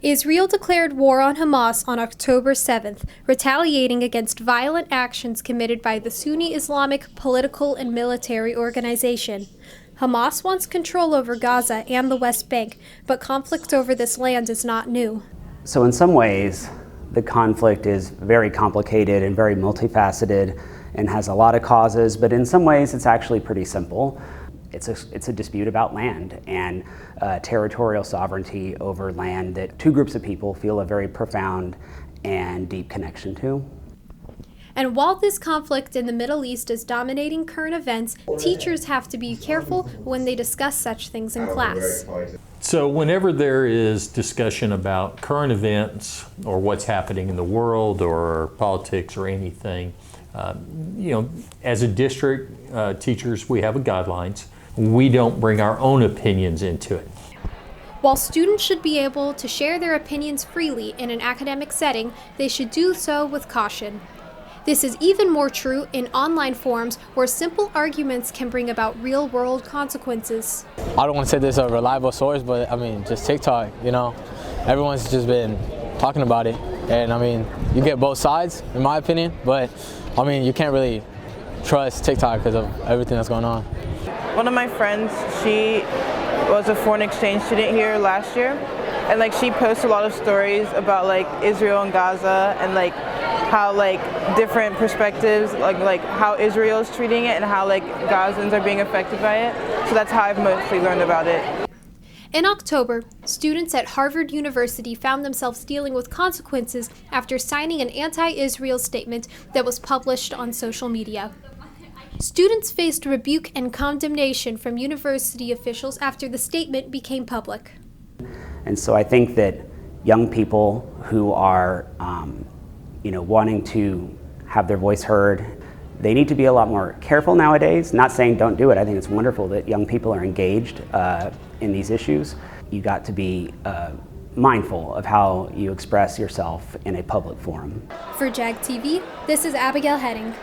Israel declared war on Hamas on October 7th, retaliating against violent actions committed by the Sunni Islamic political and military organization. Hamas wants control over Gaza and the West Bank, but conflict over this land is not new. So in some ways, the conflict is very complicated and very multifaceted and has a lot of causes, but in some ways it's actually pretty simple. It's a dispute about land and territorial sovereignty over land that two groups of people feel a very profound and deep connection to. And while this conflict in the Middle East is dominating current events, teachers have to be careful when they discuss such things in class. So whenever there is discussion about current events or what's happening in the world or politics or anything, as a district, teachers, we have guidelines. We don't bring our own opinions into it. While students should be able to share their opinions freely in an academic setting, they should do so with caution. This is even more true in online forums where simple arguments can bring about real-world consequences. I don't want to say there's a reliable source, but just TikTok, everyone's just been talking about it. And you get both sides, in my opinion, but you can't really trust TikTok because of everything that's going on. One of my friends, she was a foreign exchange student here last year, and she posts a lot of stories about Israel and Gaza and how different perspectives, like how Israel's treating it and how Gazans are being affected by it. So that's how I've mostly learned about it. In October, students at Harvard University found themselves dealing with consequences after signing an anti-Israel statement that was published on social media. Students faced rebuke and condemnation from university officials after the statement became public. And so I think that young people who are wanting to have their voice heard, they need to be a lot more careful nowadays. Not saying don't do it. I think it's wonderful that young people are engaged in these issues. You got to be mindful of how you express yourself in a public forum. For JAG TV, this is Abigail Heading.